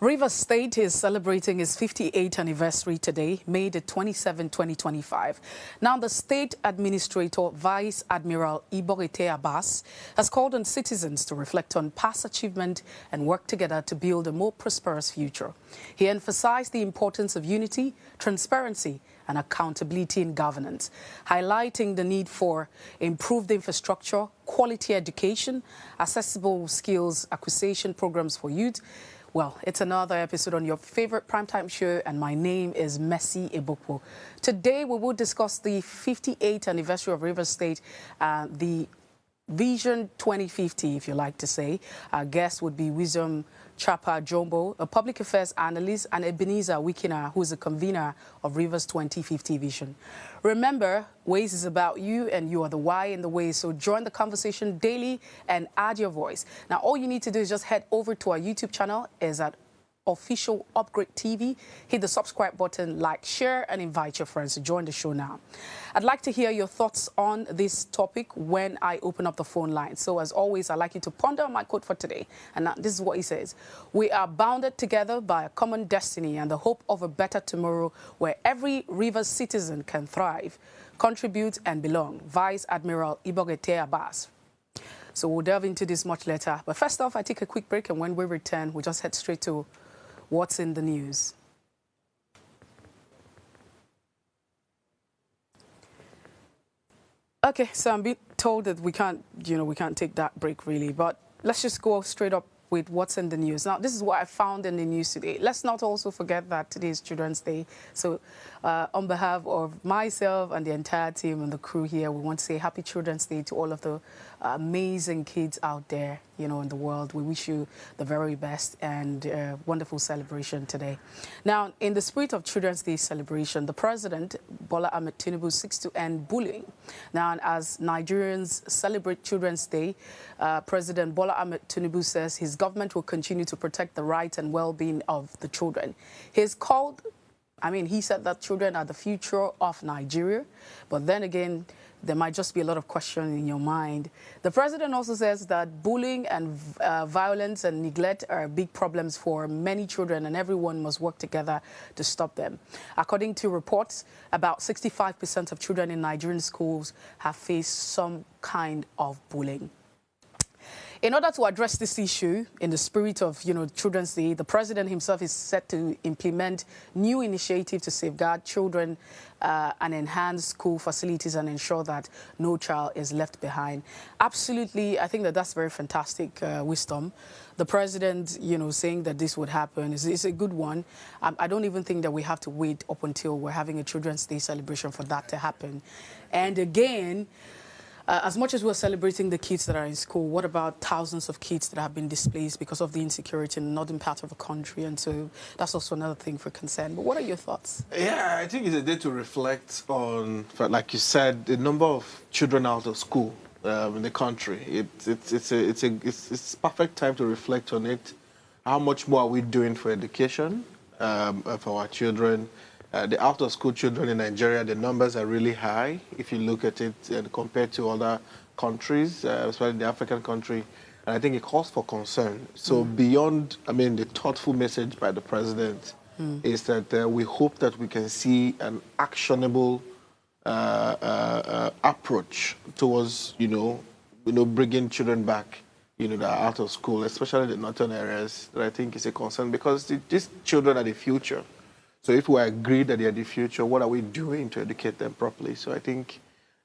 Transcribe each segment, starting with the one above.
Rivers State is celebrating its 58th anniversary today, May the 27, 2025. Now, the State Administrator, Vice Admiral Iborete Abbas, has called on citizens to reflect on past achievement and work together to build a more prosperous future. He emphasized the importance of unity, transparency, and accountability in governance, highlighting the need for improved infrastructure, quality education, accessible skills acquisition programs for youth. Well, it's another episode on your favorite primetime show, and my name is Messi Ebokwo. Today, we will discuss the 58th anniversary of Rivers State, the Vision 2050, if you like to say. Our guest would be Wisdom Chapa Jumbo, a public affairs analyst, and Ebenezer Wikina, who is the convener of Rivers 2050 Vision. Remember, Ways is about you, and you are the why in the way. So join the conversation daily and add your voice. Now, all you need to do is just head over to our YouTube channel. Is at Official Upgrade TV. Hit the subscribe button, like, share, and invite your friends to join the show now. I'd like to hear your thoughts on this topic when I open up the phone line. So as always, I'd like you to ponder my quote for today. And this is what he says: "We are bounded together by a common destiny and the hope of a better tomorrow where every Rivers citizen can thrive, contribute, and belong." Vice Admiral Iborete Abbas. So we'll delve into this much later. But first off, I take a quick break, and when we return, we'll just head straight to what's in the news. Okay, so I'm being told that we can't take that break really, but let's just go straight up with what's in the news. Now, this is what I found in the news today. Let's not also forget that today is Children's Day. So on behalf of myself and the entire team and the crew here, we want to say Happy Children's Day to all of the amazing kids out there, in the world. We wish you the very best and wonderful celebration today. Now, in the spirit of Children's Day celebration, the President, Bola Ahmed Tinubu, seeks to end bullying. Now, as Nigerians celebrate Children's Day, President Bola Ahmed Tinubu says his government will continue to protect the rights and well-being of the children. He said that children are the future of Nigeria, but then again, there might just be a lot of questions in your mind. The president also says that bullying and violence and neglect are big problems for many children, and everyone must work together to stop them. According to reports, about 65% of children in Nigerian schools have faced some kind of bullying. In order to address this issue, in the spirit of, Children's Day, the president himself is set to implement new initiatives to safeguard children and enhance school facilities and ensure that no child is left behind. Absolutely, I think that's very fantastic wisdom. The president, saying that this would happen is a good one. I don't even think that we have to wait up until we're having a Children's Day celebration for that to happen. And again, as much as we're celebrating the kids that are in school, what about thousands of kids that have been displaced because of the insecurity in the northern part of the country? And so that's also another thing for concern. But what are your thoughts? Yeah, I think it's a day to reflect on, like you said, the number of children out of school in the country. It's perfect time to reflect on it. How much more are we doing for education for our children? The out-of-school children in Nigeria, the numbers are really high if you look at it and compared to other countries, especially the African country. And I think it calls for concern. So beyond, the thoughtful message by the president is that we hope that we can see an actionable approach towards, bringing children back, that are out of school, especially the northern areas, that I think is a concern because these children are the future. So if we agree that they are the future, what are we doing to educate them properly? So I think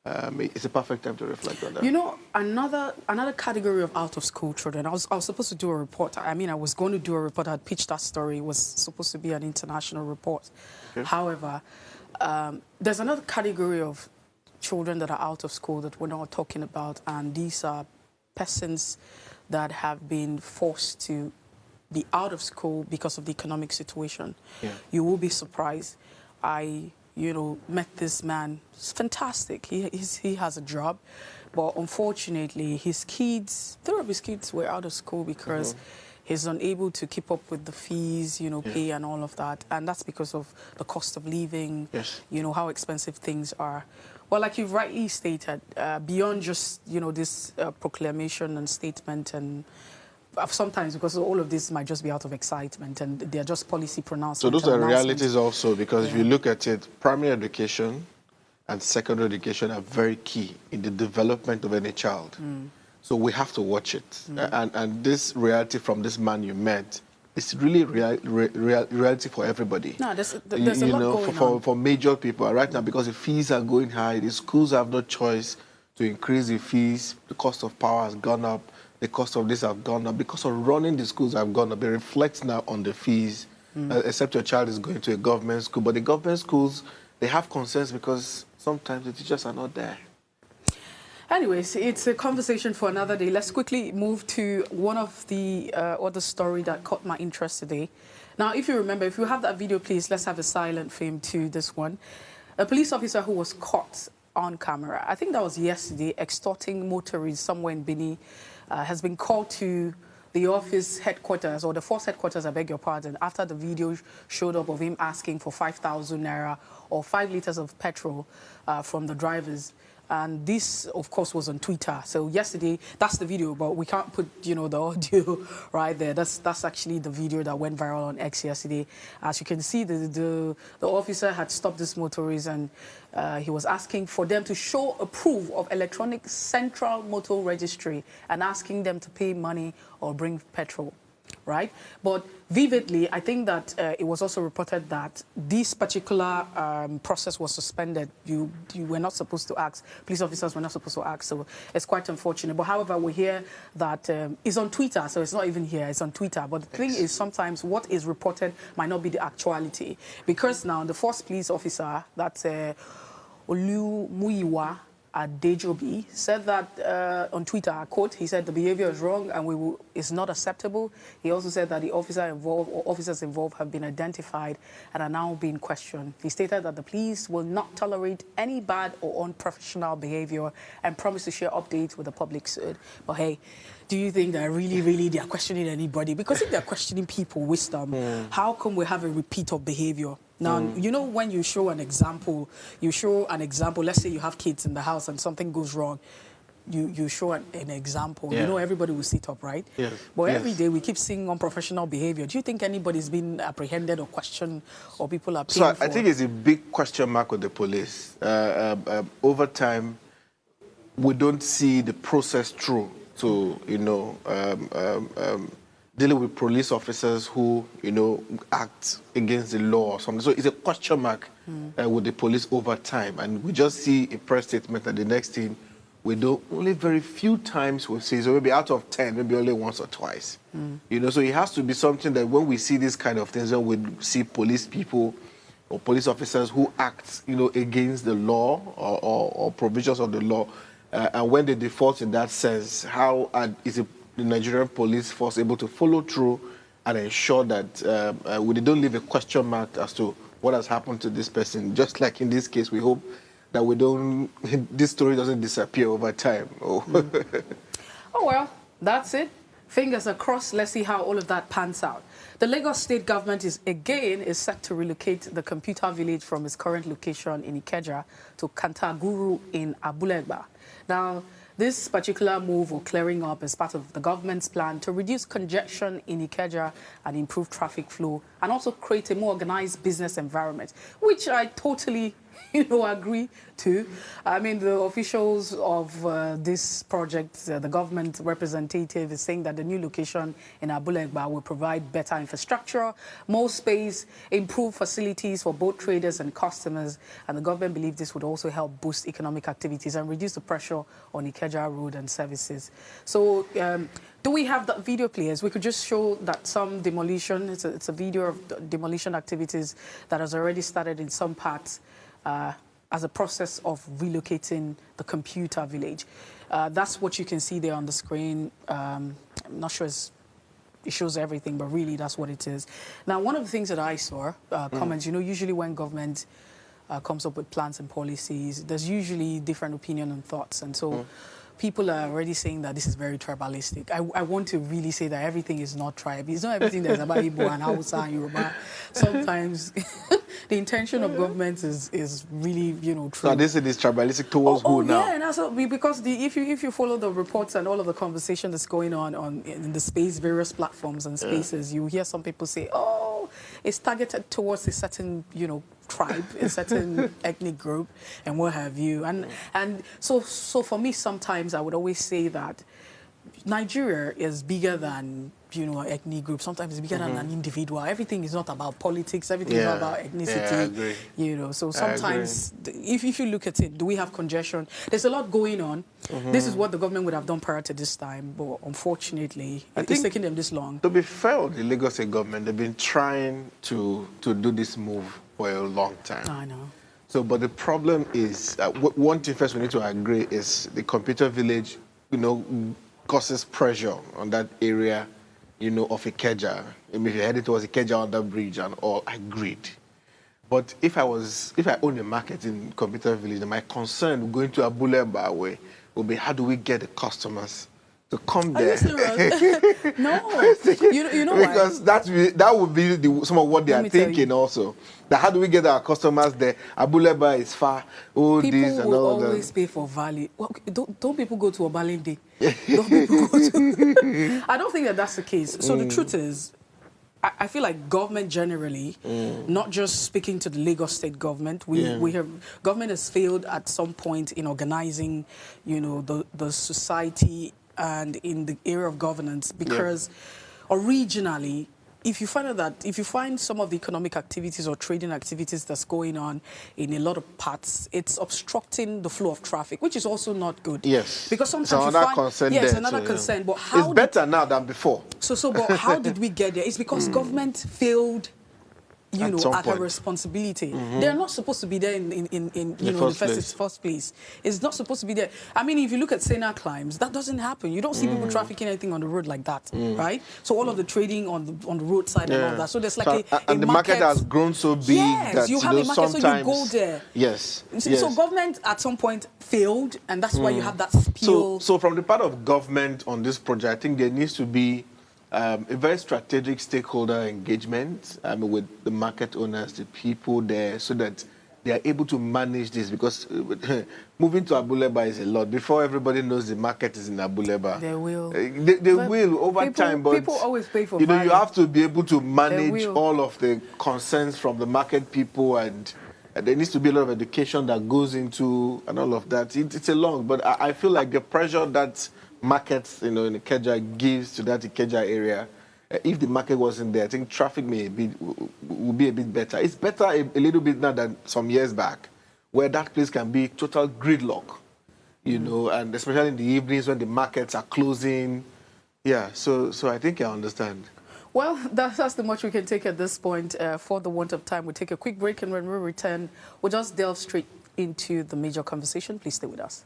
it's a perfect time to reflect on that. Another category of out-of-school children, I was supposed to do a report. I was going to do a report. I'd pitched that story. It was supposed to be an international report. Okay. However, there's another category of children that are out of school that we're not talking about, and these are persons that have been forced to be out of school because of the economic situation. Yeah. You will be surprised. I, met this man. It's fantastic. He has a job, but unfortunately, three of his kids were out of school because he's unable to keep up with the fees, pay and all of that. And that's because of the cost of living, how expensive things are. Well, like you've rightly stated, beyond just, this proclamation and statement and sometimes because all of this might just be out of excitement and they're just policy pronouncements. So those are realities also, because if you look at it, primary education and secondary education are very key in the development of any child. So we have to watch it. And this reality from this man you met, it's really reality for everybody. No, there's a lot going on. For major people right now, because the fees are going high, the schools have no choice to increase the fees, the cost of power has gone up, the cost of this have gone up, because of running the schools have gone up. It reflects now on the fees, except your child is going to a government school. But the government schools, they have concerns because sometimes the teachers are not there. Anyways, it's a conversation for another day. Let's quickly move to one of the other story that caught my interest today. Now, if you remember, if you have that video, please, let's have a silent film to this one. A police officer who was caught on camera, I think that was yesterday, extorting motorists somewhere in Benin, has been called to the office headquarters, or the force headquarters, I beg your pardon, after the video showed up of him asking for 5,000 naira or 5 liters of petrol from the drivers. And this, of course, was on Twitter. So yesterday, that's the video, but we can't put, you know, the audio right there. That's actually the video that went viral on X yesterday. As you can see, the officer had stopped this motorist, and he was asking for them to show a proof of electronic central motor registry and asking them to pay money or bring petrol. Right? But vividly, I think that it was also reported that this particular process was suspended. You were not supposed to ask. Police officers were not supposed to ask. So it's quite unfortunate. But however, we hear that it's on Twitter. So it's not even here. It's on Twitter. But the thing is, sometimes what is reported might not be the actuality. Because now the first police officer, that's Olu Muyiwa Adejobi, said that on Twitter, I quote, he said the behavior is wrong and is not acceptable. He also said that the officer involved or officers involved have been identified and are now being questioned. He stated that the police will not tolerate any bad or unprofessional behavior and promised to share updates with the public soon. But hey, do you think that really they are questioning anybody? Because if they're questioning people, wisdom, how come we have a repeat of behavior? Now, you know, when you show an example, let's say you have kids in the house and something goes wrong, you show an example. You know, everybody will sit up, right? Yes. But every day we keep seeing unprofessional behavior. Do you think anybody's been apprehended or questioned, or people are paying So for I think it's a big question mark with the police. Over time, we don't see the process through to, you know, dealing with police officers who, you know, act against the law or something. So it's a question mark with the police over time. And we just see a press statement, and the next thing we do, only very few times we see, so maybe out of 10, maybe only once or twice. You know, so it has to be something that when we see this kind of things, then we see police people or police officers who act, you know, against the law or provisions of the law. And when they default in that sense, how is the Nigerian police force able to follow through and ensure that we don't leave a question mark as to what has happened to this person? Just like in this case, we hope that this story doesn't disappear over time. Oh, well, that's it. Fingers are crossed. Let's see how all of that pans out. The Lagos state government is set to relocate the computer village from its current location in Ikeja to Kantaguru in Abulegba. Now, this particular move or clearing up is part of the government's plan to reduce congestion in Ikeja and improve traffic flow, and also create a more organized business environment, which I totally, agree to. I mean, the officials of this project, the government representative, is saying that the new location in Abulegba will provide better infrastructure, more space, improved facilities for both traders and customers, and the government believes this would also help boost economic activities and reduce the pressure on Ikeja Road and services. So, do we have that video, players? We could just show that some demolition, it's a video of demolition activities that has already started in some parts as a process of relocating the computer village. That's what you can see there on the screen. I'm not sure it shows everything, but really that's what it is. Now, one of the things that I saw, comments, usually when government comes up with plans and policies, there's usually different opinion and thoughts. And so people are already saying that this is very tribalistic. I want to really say that everything is not tribe. It's not everything that's about Igbo and Hausa and Yoruba. Sometimes the intention of government is really, true. So this is tribalistic towards who now? Yeah, and also because if you follow the reports and all of the conversation that's going on in the space, various platforms and spaces, you hear some people say, oh, it's targeted towards a certain, tribe, a certain ethnic group, and what have you. And so for me, sometimes I would always say that Nigeria is bigger than an ethnic group. Sometimes it's bigger than an individual. Everything is not about politics. Everything is not about ethnicity. Yeah, I agree. So sometimes, if you look at it, do we have congestion? There's a lot going on. This is what the government would have done prior to this time, but unfortunately, it's taking them this long. To be fair with the Lagos State government, they've been trying to do this move for a long time. I know. So, but the problem is, one thing first we need to agree is the computer village, causes pressure on that area, of Ikeja. I mean, if you're heading towards Ikeja under bridge and all, agreed. But if I own a market in computer village, then my concern going to Abuleba way would be how do we get the customers to come there? No, you know why? Because that would be some of what they are thinking also. That how do we get our customers there? Abuleba is far. All people this and will all that. always pay for value. Well, don't people go to Obalende? Don't people go to? I don't think that's the case. So the truth is, I feel like government generally, not just speaking to the Lagos State government, government has failed at some point in organizing, the society and in the area of governance, because originally, if you find some of the economic activities or trading activities that's going on in a lot of parts, it's obstructing the flow of traffic, which is also not good. Yes. Because sometimes it's another concern. But it's better now than before. But how did we get there? It's because government failed at her responsibility. They're not supposed to be there in the first place. It's not supposed to be there. I mean, if you look at Sena climbs, that doesn't happen. You don't see people trafficking anything on the road like that, right? So all of the trading on the roadside and all that. So there's like and the market has grown so big that you have a market, so you go there. Yes. So government at some point failed, and that's why you have that spill. So from the part of government on this project, I think there needs to be a very strategic stakeholder engagement with the market owners, the people there, so that they are able to manage this. Because moving to Abuleba is a lot. Before everybody knows the market is in Abuleba, they will. They will over time. But people always pay for value. You have to be able to manage all of the concerns from the market people, and there needs to be a lot of education that goes into and all of that. It's a long, but I feel like the pressure that markets, in Ikeja gives to that Ikeja area, if the market wasn't there, I think traffic would be a bit better. It's better a little bit now than some years back, where that place can be total gridlock, and especially in the evenings when the markets are closing. Yeah, so I think I understand. Well, that's the much we can take at this point. For the want of time, we'll take a quick break, and when we return, we'll just delve straight into the major conversation. Please stay with us.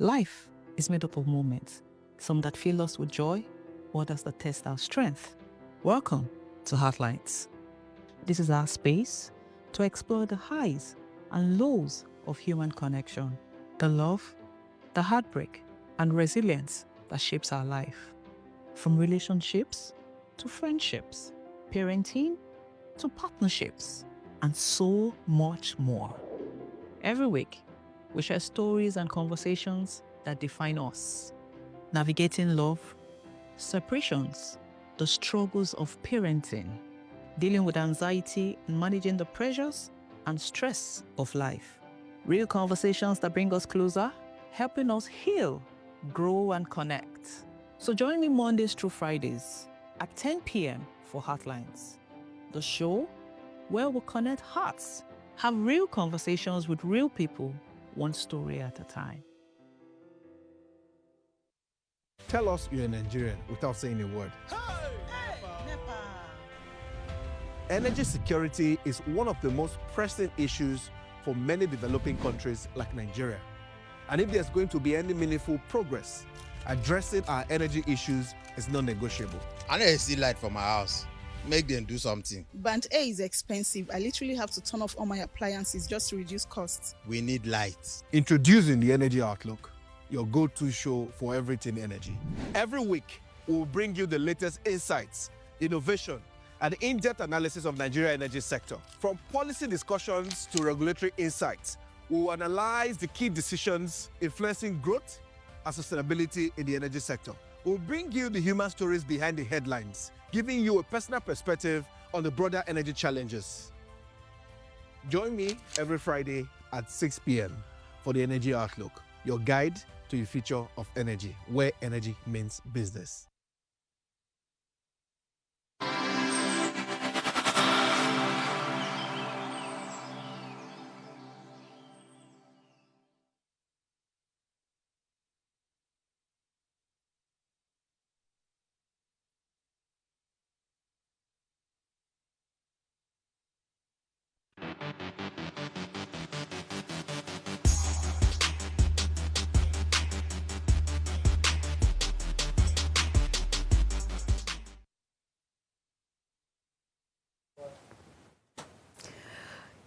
Life is made up of moments, some that fill us with joy, others that test our strength. Welcome to Heartlines. This is our space to explore the highs and lows of human connection, the love, the heartbreak, and resilience that shapes our life. From relationships to friendships, parenting to partnerships, and so much more. Every week, we share stories and conversations that define us, navigating love, separations, the struggles of parenting, dealing with anxiety and managing the pressures and stress of life. Real conversations that bring us closer, helping us heal, grow, and connect. So join me Mondays through Fridays at 10 p.m. for Heartlines, the show where we connect hearts, have real conversations with real people, one story at a time. Tell us you're a Nigerian without saying a word. Energy security is one of the most pressing issues for many developing countries like Nigeria. And if there's going to be any meaningful progress, addressing our energy issues is non-negotiable. I need to see light for my house. make them do something. Band A is expensive. I literally have to turn off all my appliances just to reduce costs. We need light. Introducing the Energy Outlook, your go-to show for everything energy. Every week, we'll bring you the latest insights, innovation, and in-depth analysis of Nigeria's energy sector. From policy discussions to regulatory insights, we'll analyze the key decisions influencing growth and sustainability in the energy sector. We'll bring you the human stories behind the headlines, giving you a personal perspective on the broader energy challenges. Join me every Friday at 6 p.m. for the Energy Outlook, your guide to the future of energy, where energy means business.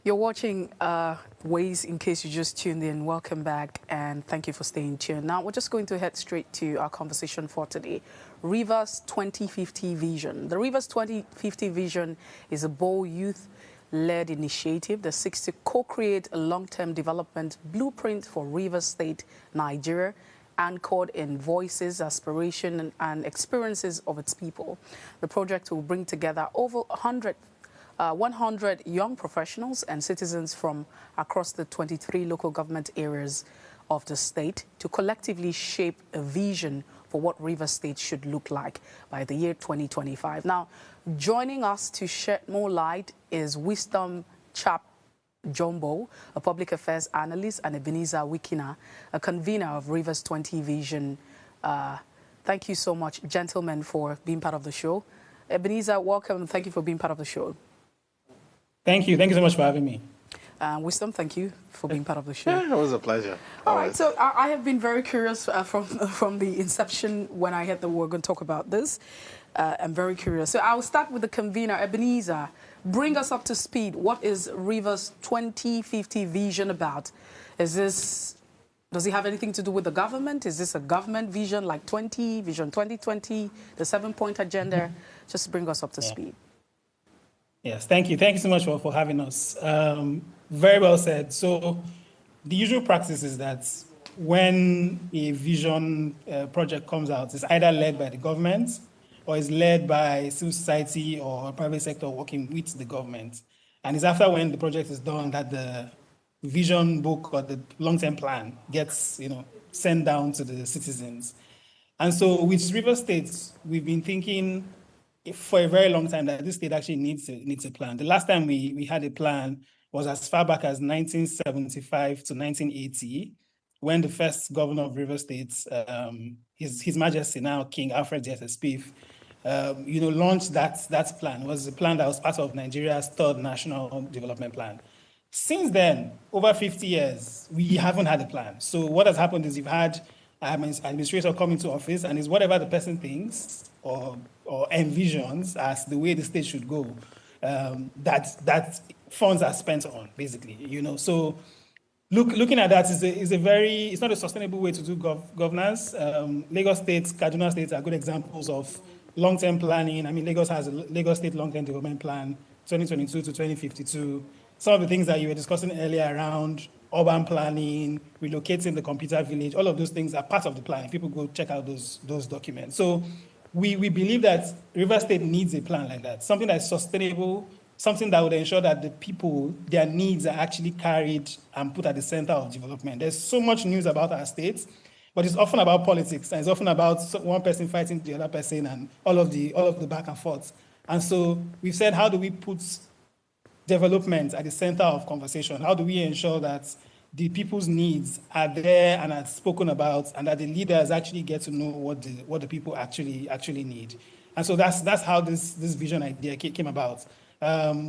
You're watching Ways in case you just tuned in. Welcome back and thank you for staying tuned. Now, we're just going to head straight to our conversation for today. Rivers 2050 Vision. The Rivers 2050 Vision is a bold youth-led initiative that seeks to co-create a long-term development blueprint for Rivers State, Nigeria, anchored in voices, aspiration, and experiences of its people. The project will bring together over 100 young professionals and citizens from across the 23 local government areas of the state to collectively shape a vision for what Rivers State should look like by the year 2025. Now, joining us to shed more light is Wisdom Chap Jumbo, a public affairs analyst, and Ebenezer Wikina, a convener of Rivers 20 Vision. Thank you so much, gentlemen, for being part of the show. Ebenezer, welcome. Thank you for being part of the show. Thank you. Thank you so much for having me. Wisdom, thank you for being part of the show. Yeah, it was a pleasure. All right, so I have been very curious from the inception when I heard that we were going to talk about this. I'm very curious. So I'll start with the convener, Ebenezer. Bring us up to speed. What is Rivers 2050 Vision about? Does it have anything to do with the government? Is this a government vision like Vision 2020, the 7-point agenda? Just bring us up to speed. Yes, thank you. Thank you so much for having us. Very well said. So the usual practice is that when a vision project comes out, it's either led by the government or is led by civil society or private sector working with the government. And it's after when the project is done that the vision book or the long-term plan gets sent down to the citizens. And so with River State, we've been thinking for a very long time that this state actually needs a plan. The last time we had a plan was as far back as 1975 to 1980, when the first governor of River State, His Majesty now King Alfred Spieth, launched that plan. It was a plan that was part of Nigeria's third national development plan. Since then, over 50 years, we haven't had a plan. So what has happened is you've had an administrator come into office, and it's whatever the person thinks or envisions as the way the state should go, that funds are spent on, basically. So looking at that it's not a sustainable way to do governance. Lagos State, Kaduna State are good examples of long-term planning. I mean, Lagos has a Lagos State long-term development plan, 2022 to 2052. Some of the things that you were discussing earlier around urban planning, relocating the computer village, all of those things are part of the plan. People go check out those documents. So we believe that River State needs a plan like that, something that's sustainable, something that would ensure that the people, their needs are actually carried and put at the center of development. There's so much news about our state, but it's often about politics, and it's often about one person fighting the other person and all of the back and forth. And so we've said, how do we put development at the center of conversation? How do we ensure that the people's needs are there and are spoken about, and that the leaders actually get to know what the people actually need? And so that's how this vision idea came about.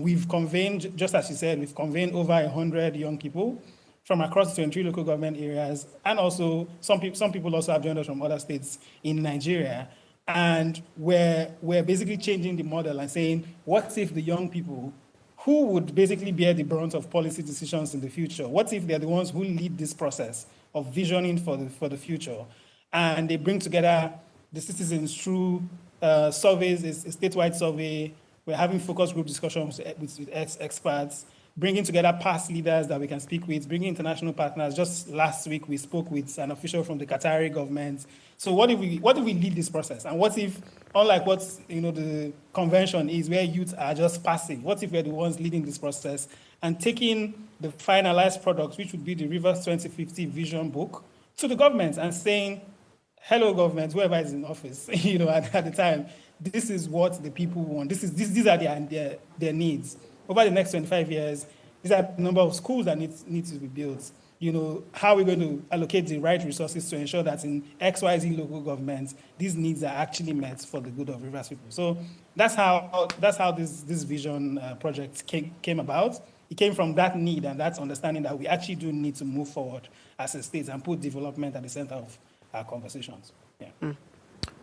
We've convened, just as you said, we've convened over 100 young people from across the 23 local government areas, and also some people also have joined us from other states in Nigeria. And we're basically changing the model and saying, what if the young people who would basically bear the brunt of policy decisions in the future, what if they're the ones who lead this process of visioning for the future? And they bring together the citizens through surveys, a statewide survey. We're having focus group discussions with experts, bringing together past leaders that we can speak with, bringing international partners. Just last week, we spoke with an official from the Qatari government. So what if we lead this process? And what if, unlike what the convention is, where youth are just passive, what if we're the ones leading this process and taking the finalized product, which would be the Rivers 2050 vision book, to the government and saying, hello, government, whoever is in office, at the time, this is what the people want. These are their needs. Over the next 25 years, these are the number of schools that need to be built. How are we going to allocate the right resources to ensure that in XYZ local governments, these needs are actually met for the good of Rivers people. So that's how this vision project came about. It came from that need and that understanding that we actually do need to move forward as a state and put development at the center of our conversations. Yeah. Mm.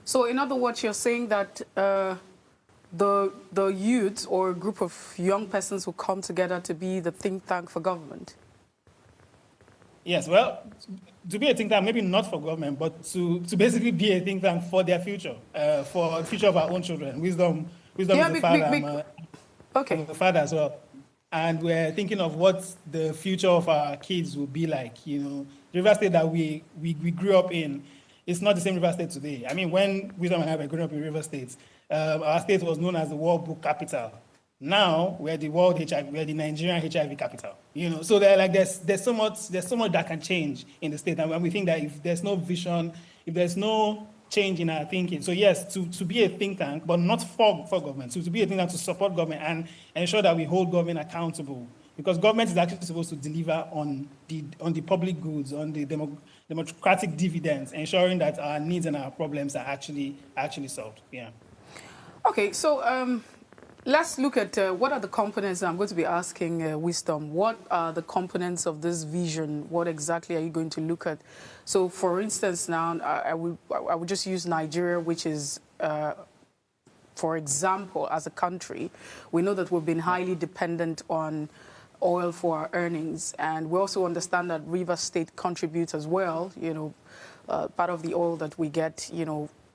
So in other words, you're saying that the youth or a group of young persons who come together to be the think tank for government? Yes, well, to be a think tank, maybe not for government, but to basically be a think tank for their future, for the future of our own children. Wisdom is the father. Okay. The father as well. And we're thinking of what the future of our kids will be like. River State that we grew up in, it's not the same River State today. I mean, when Wisdom and I were growing up in River State, our state was known as the World Book Capital. Now we're the we're the Nigerian HIV capital. So there's so much that can change in the state, and we think that if there's no vision, if there's no change in our thinking, so yes, to be a think tank, but not for government, so to be a think tank to support government and ensure that we hold government accountable, because government is actually supposed to deliver on the public goods, on the democratic dividends, ensuring that our needs and our problems are actually solved. Yeah. Okay, so let's look at what are the components. I'm going to be asking Wisdom, what are the components of this vision? What exactly are you going to look at? So, for instance, now I would just use Nigeria, which is, for example, as a country, we know that we've been highly dependent on oil for our earnings, and we also understand that Rivers State contributes as well. Part of the oil that we get,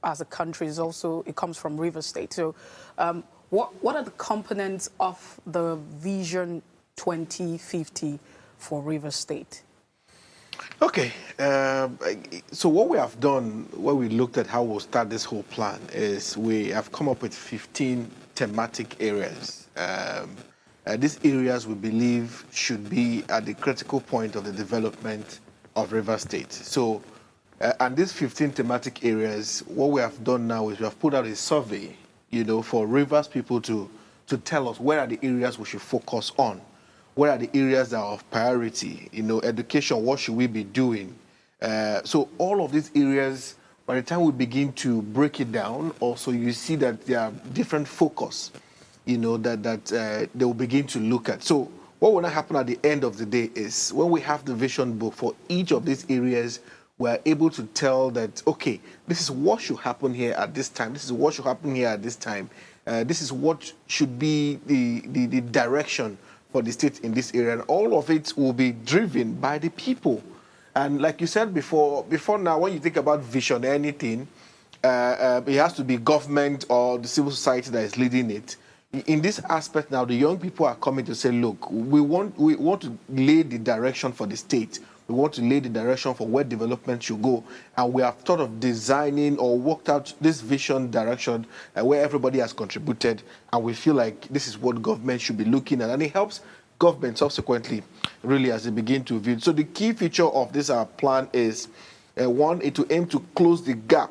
as a country is also, it comes from Rivers State. So what are the components of the Vision 2050 for Rivers State? Okay, so what we have done when we looked at how we'll start this whole plan is we have come up with 15 thematic areas. These areas we believe should be at the critical point of the development of Rivers State. So, and these 15 thematic areas, what we have done now is we have put out a survey, for Rivers people to tell us where are the areas we should focus on, where are the areas that are of priority, education, what should we be doing? So all of these areas, by the time we begin to break it down, also you see that there are different focus, that they will begin to look at. So what will not happen at the end of the day is when we have the vision book for each of these areas, we're able to tell that, okay, this is what should happen here at this time. This is what should happen here at this time. This is what should be the direction for the state in this area. And all of it will be driven by the people. And like you said before now, when you think about vision or anything, it has to be government or the civil society that is leading it. In this aspect now, the young people are coming to say, look, we want to lay the direction for the state. We want to lay the direction for where development should go. And we have thought of designing or worked out this vision direction where everybody has contributed. And we feel like this is what government should be looking at. And it helps government subsequently, really, as they begin to view. So the key feature of this plan is, one, is to aim to close the gap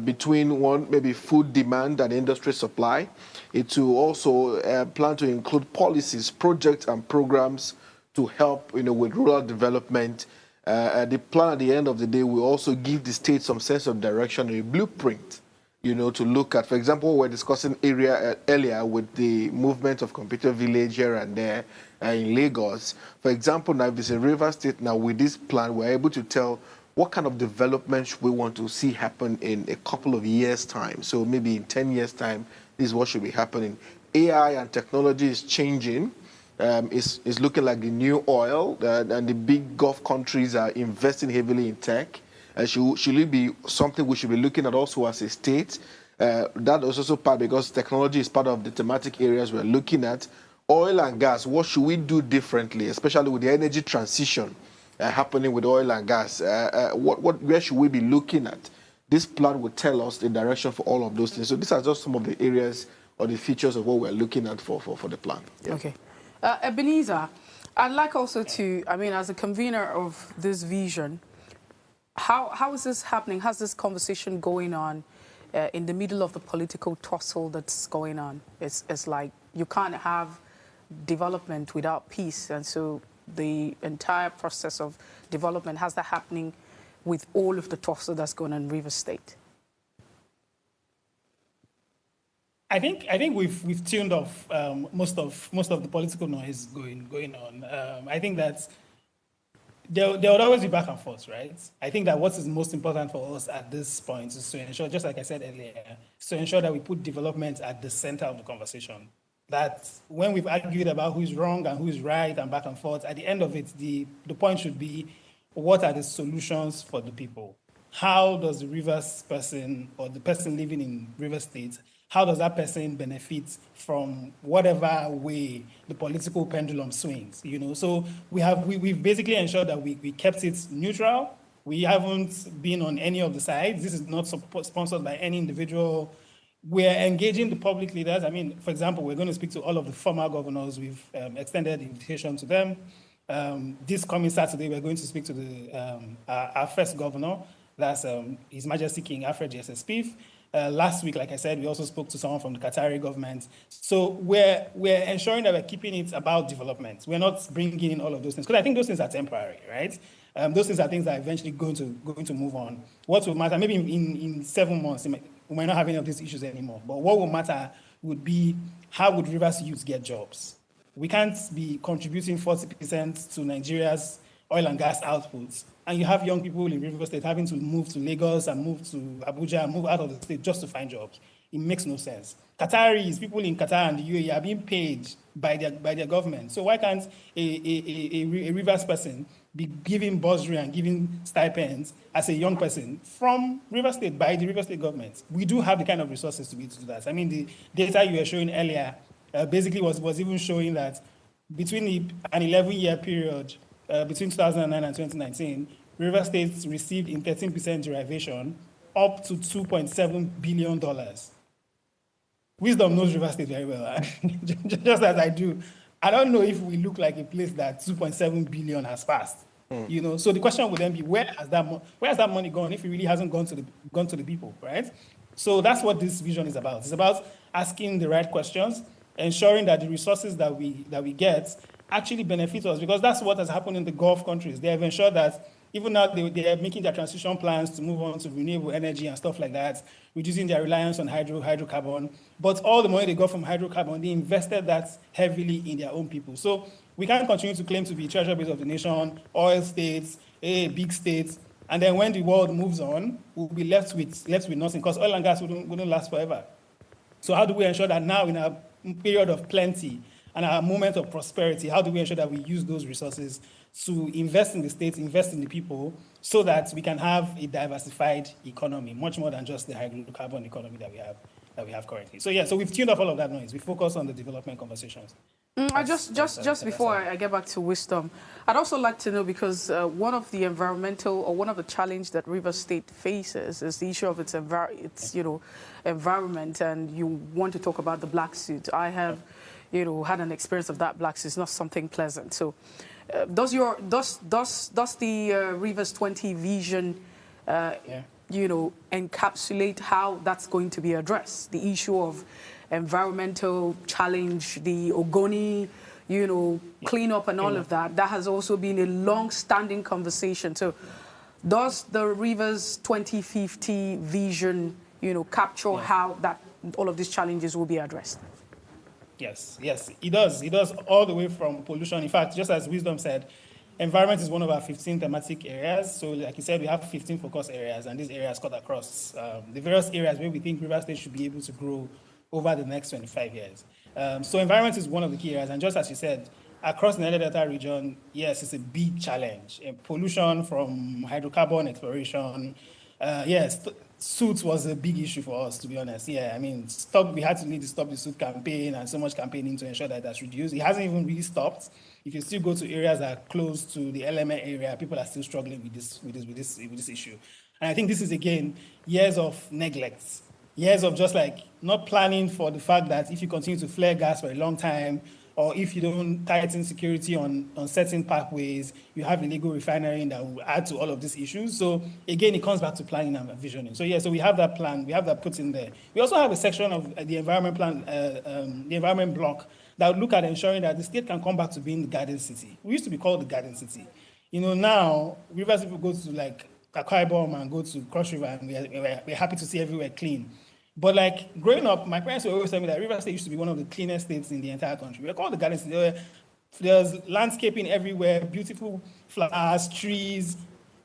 between maybe food demand and industry supply. It to also plan to include policies, projects, and programs to help, with rural development. The plan at the end of the day will also give the state some sense of direction, a blueprint, to look at. For example, we're discussing earlier with the movement of computer village here and there in Lagos. For example, now if it's a River State, now with this plan, we're able to tell what kind of development should we want to see happen in a couple of years' time? So maybe in 10 years' time, this is what should be happening. AI and technology is changing. It's looking like the new oil, and the big Gulf countries are investing heavily in tech. Should it be something we should be looking at also as a state? That is also part, because technology is part of the thematic areas we're looking at. Oil and gas, what should we do differently, especially with the energy transition happening with oil and gas? Where should we be looking at? This plan will tell us the direction for all of those things. So these are just some of the areas or the features of what we're looking at for the plan. Yeah. Okay. Ebenezer, I'd like also to, I mean, as a convener of this vision, how is this happening? How's this conversation going on in the middle of the political tussle that's going on? It's like you can't have development without peace, and so the entire process of development, how's that happening with all of the tussle that's going on in Rivers State? I think we've tuned off most of the political noise going on. I think that there will always be back and forth, right? I think that what is most important for us at this point is to ensure, just like I said earlier, to ensure that we put development at the center of the conversation. That when we've argued about who is wrong and who is right and back and forth, at the end of it, the point should be, what are the solutions for the people? How does the Rivers person or the person living in Rivers State, how does that person benefit from whatever way the political pendulum swings? You know, so we've basically ensured that we kept it neutral. We haven't been on any of the sides. This is not sponsored by any individual. We're engaging the public leaders. I mean, for example, we're going to speak to all of the former governors. We've extended the invitation to them. This coming Saturday, we're going to speak to our first governor. That's His Majesty King Alfred J.S. Spieth. Last week, like I said, we also spoke to someone from the Qatari government. So we're ensuring that we're keeping it about development. We're not bringing in all of those things, because I think those things are temporary, right? Those things are things that are eventually going to move on. What will matter, maybe in 7 months, we might not have any of these issues anymore. But what will matter would be, how would Rivers youth get jobs? We can't be contributing 40% to Nigeria's oil and gas outputs, and you have young people in Rivers State having to move to Lagos and move to Abuja and move out of the state just to find jobs. It makes no sense. Qataris, people in Qatar and the UAE are being paid by their government. So why can't a Rivers person be giving bursary and giving stipends as a young person from Rivers State by the Rivers State government? We do have the kind of resources to be able to do that. I mean, the data you were showing earlier basically was even showing that between an 11-year period, between 2009 and 2019, Rivers State received in 13% derivation up to $2.7 billion. Wisdom knows Rivers State very well, just as I do. I don't know if we look like a place that 2.7 billion has passed. You know, so the question would then be, where has that money gone if it really hasn't gone to the people, right? So that's what this vision is about. It's about asking the right questions, ensuring that the resources that we get actually benefit us, because that's what has happened in the Gulf countries. They have ensured that even now they are making their transition plans to move on to renewable energy and stuff like that, reducing their reliance on hydrocarbon. But all the money they got from hydrocarbon, they invested that heavily in their own people. So we can't continue to claim to be treasure base of the nation, oil states, big states, and then when the world moves on, we'll be left with nothing, because oil and gas wouldn't last forever. So how do we ensure that now, in a period of plenty and a moment of prosperity, how do we ensure that we use those resources to invest in the states, invest in the people, so that we can have a diversified economy, much more than just the hydrocarbon economy that we have currently? So yeah, so we've tuned off all of that noise. We focus on the development conversations. Just before I get back to wisdom, I'd also like to know, because one of the challenge that Rivers State faces is the issue of its environment, and you want to talk about the black suit. I have, had an experience of that black suit. It's not something pleasant. So, does the Rivers 20 vision, encapsulate how that's going to be addressed? The issue of environmental challenge, the Ogoni, cleanup and all of that. That has also been a long-standing conversation. So does the Rivers 2050 vision, capture how that all of these challenges will be addressed? Yes, it does. It does, all the way from pollution. In fact, just as Wisdom said, environment is one of our 15 thematic areas. So like you said, we have 15 focus areas, and these areas cut across the various areas where we think River State should be able to grow over the next 25 years. So environment is one of the key areas. And just as you said, across the Niger Delta region, yes, it's a big challenge. Pollution from hydrocarbon exploration. Yes, suits was a big issue for us, to be honest. Yeah, I mean, we had to lead the Stop the Suit campaign and so much campaigning to ensure that that's reduced. It hasn't even really stopped. If you still go to areas that are close to the LMA area, people are still struggling with this issue. And I think this is, again, years of neglect, years of just like not planning for the fact that if you continue to flare gas for a long time, or if you don't tighten security on certain pathways, you have illegal refinery that will add to all of these issues. So again, it comes back to planning and visioning. So yeah, so we have that plan, we have that put in there. We also have a section of the environment plan, the environment block, that would look at ensuring that the state can come back to being the garden city. We used to be called the garden city. You know, now, rivers people go to like Akwa Ibom and go to Cross River, and we're happy to see everywhere clean. But like growing up, my parents would always tell me that River State used to be one of the cleanest states in the entire country. We were called the garden city. There's landscaping everywhere, beautiful flowers, trees,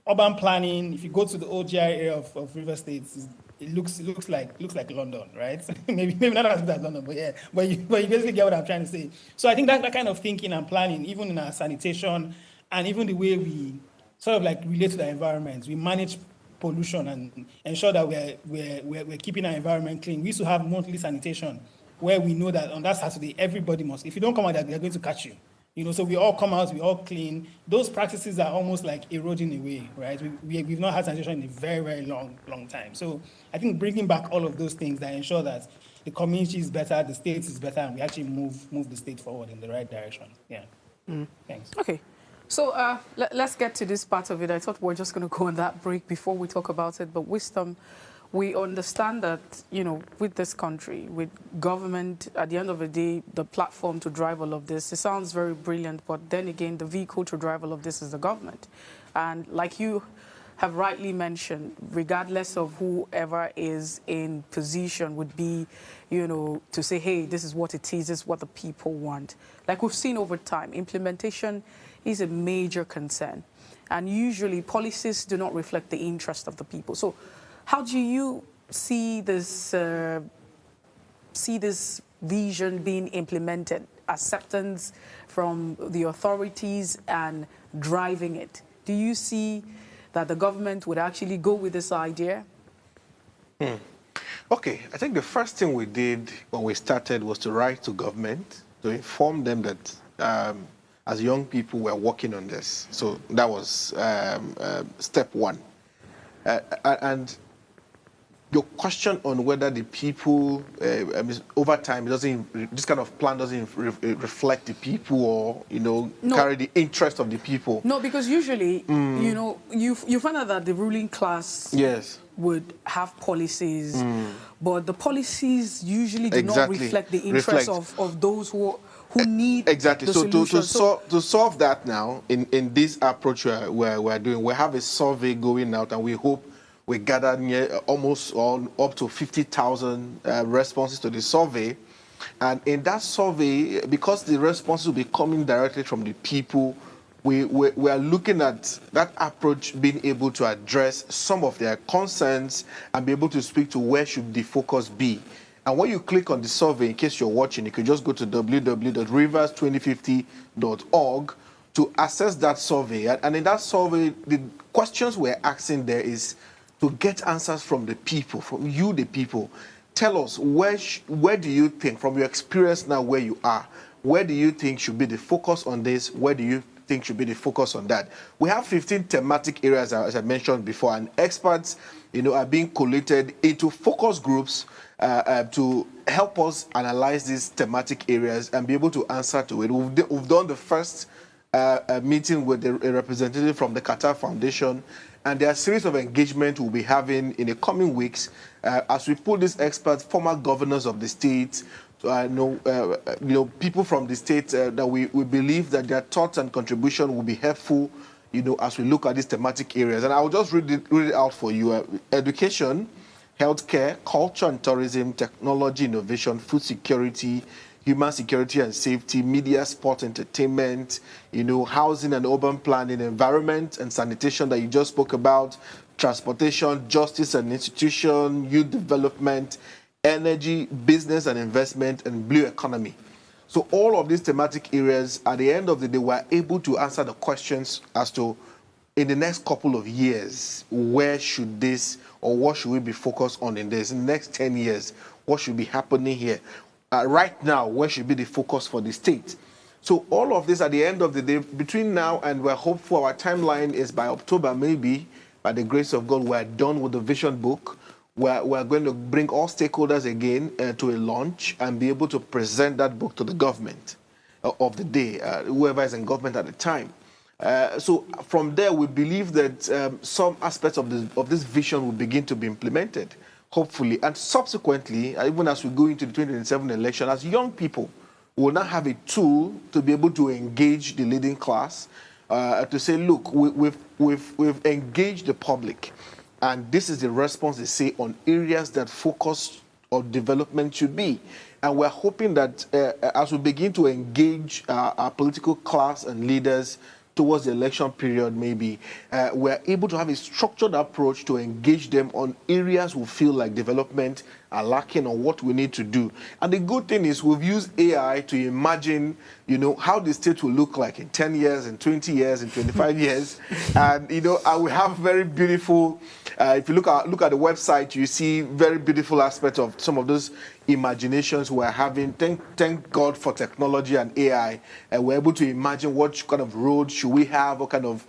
urban planning. If you go to the old GI area of River State, it looks like London, right? maybe not as good as London, but yeah. But you basically get what I'm trying to say. So I think that kind of thinking and planning, even in our sanitation and even the way we sort of like relate to the environment, we manage pollution and ensure that we're keeping our environment clean. We used to have monthly sanitation where we know that on that Saturday, everybody must, if you don't come out, they're going to catch you. You know, so we all come out, we all clean. Those practices are almost like eroding away, right? We've not had sanitation in a very, very long time. So I think bringing back all of those things that ensure that the community is better, the state is better, and we actually move the state forward in the right direction. Yeah. Thanks. Okay. So let's get to this part of it. I thought we were just going to go on that break before we talk about it. But Wisdom, we understand that, you know, with this country, with government, at the end of the day, the platform to drive all of this, it sounds very brilliant. But then again, the vehicle to drive all of this is the government. And like you have rightly mentioned, regardless of whoever is in position would be, you know, to say, hey, this is what it is, this is what the people want. Like we've seen over time, implementation is a major concern. And usually policies do not reflect the interest of the people. So how do you see this vision being implemented, acceptance from the authorities and driving it? Do you see that the government would actually go with this idea? Okay, I think the first thing we did when we started was to write to government to inform them that as young people we're working on this. So that was step one. And your question on whether the people, over time, this kind of plan doesn't reflect the people or, you know, carry the interest of the people. No, because usually, you know, you find out that the ruling class would have policies, but the policies usually do not reflect the interest of those who need the solution. So to solve that now, in this approach we're doing, we have a survey going out, and we hope we gather almost up to 50,000 responses to the survey. And in that survey, because the responses will be coming directly from the people, we are looking at that approach being able to address some of their concerns and be able to speak to where should the focus be. And when you click on the survey, in case you're watching, you can just go to www.rivers2050.org to access that survey. And in that survey, the questions we're asking there is to get answers from the people, from you, the people. Tell us, where do you think, from your experience now where you are, where do you think should be the focus on this? Where do you think should be the focus on that? We have 15 thematic areas, as I mentioned before, and experts, you know, are being collated into focus groups to help us analyze these thematic areas and be able to answer to it. We've done the first meeting with a representative from the Qatar Foundation, and there are a series of engagement we'll be having in the coming weeks as we pull these experts, former governors of the state, people from the state that we believe that their thoughts and contribution will be helpful, you know, as we look at these thematic areas. And I'll just read it out for you. Education, healthcare, culture and tourism, technology, innovation, food security, human security and safety, media, sport, entertainment, housing and urban planning, environment and sanitation that you just spoke about, transportation, justice and institution, youth development, energy, business and investment, and blue economy. So all of these thematic areas, at the end of the day, we're able to answer the questions as to, in the next couple of years, where should this, or what should we be focused on in this? In the next 10 years, what should be happening here? Right now, where should be the focus for the state? So all of this, at the end of the day, between now and we're hopeful, our timeline is by October, maybe, by the grace of God, we're done with the vision book. We're going to bring all stakeholders again to a launch and be able to present that book to the government of the day, whoever is in government at the time. So from there, we believe that some aspects of this vision will begin to be implemented, hopefully. And subsequently, even as we go into the 2027 election, as young people, we will now have a tool to be able to engage the leading class, to say, look, we've engaged the public. And this is the response they say on areas that focus of development should be. And we're hoping that as we begin to engage our political class and leaders towards the election period, maybe, we're able to have a structured approach to engage them on areas we feel like development are lacking or what we need to do. And the good thing is we've used AI to imagine, how the state will look like in 10 years, in 20 years, in 25 years. And, and we have very beautiful, if you look at the website, you see very beautiful aspects of some of those imaginations we're having. Thank God for technology and AI. And we're able to imagine what kind of road should we have, what kind of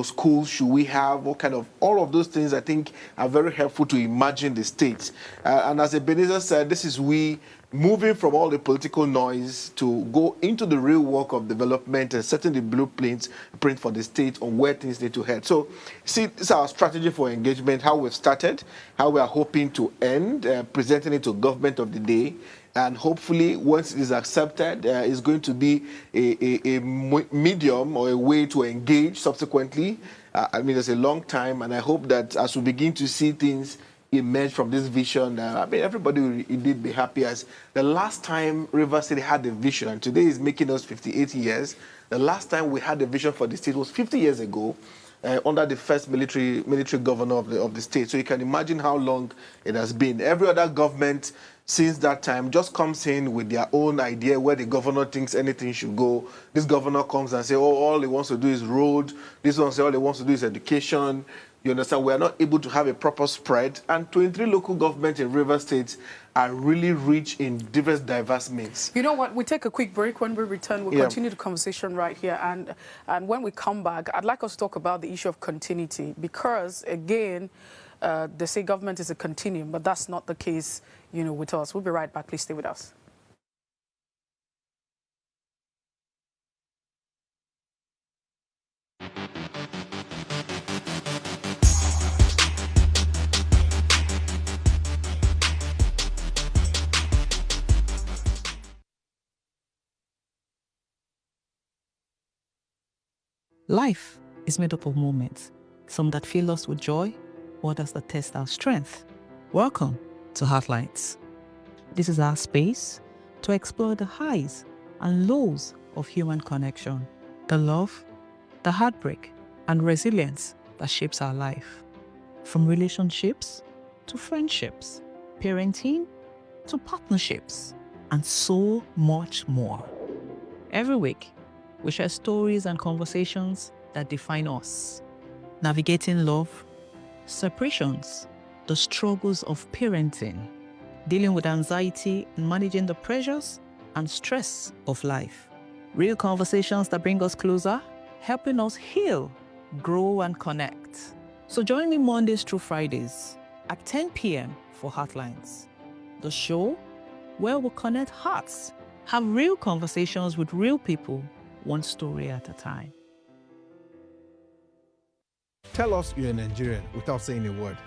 schools should we have, what kind of, all of those things I think are very helpful to imagine the state. And as Ebenezer said, this is we moving from all the political noise to go into the real work of development and setting the blueprint for the state on where things need to head. So, see, this is our strategy for engagement, how we've started, how we are hoping to end, presenting it to government of the day. And hopefully, once it is accepted, it's going to be a medium or a way to engage subsequently. There's a long time, and I hope that as we begin to see things emerge from this vision, everybody will indeed be happy. As the last time River City had a vision, and today is making us 58 years, the last time we had a vision for the state was 50 years ago, under the first military governor of the state. So you can imagine how long it has been. Every other government since that time just comes in with their own idea where the governor thinks anything should go. This governor comes and says, all he wants to do is road. This one says all he wants to do is education. You understand? We are not able to have a proper spread. And 23 local governments in River State are really rich in diverse means. You know what? We take a quick break. When we return, we'll continue the conversation right here. And when we come back, I'd like us to talk about the issue of continuity. Because, again, they say government is a continuum, but that's not the case, with us. We'll be right back. Please stay with us. Life is made up of moments, some that fill us with joy, others that test our strength. Welcome to Heartlights. This is our space to explore the highs and lows of human connection, the love, the heartbreak, and resilience that shapes our life. From relationships to friendships, parenting to partnerships, and so much more. Every week, we share stories and conversations that define us, navigating love, separations, the struggles of parenting, dealing with anxiety and managing the pressures and stress of life. Real conversations that bring us closer, helping us heal, grow, and connect. So join me Mondays through Fridays at 10 p.m. for Heartlines, the show where we'll connect hearts, have real conversations with real people, one story at a time. Tell us you're a Nigerian without saying a word.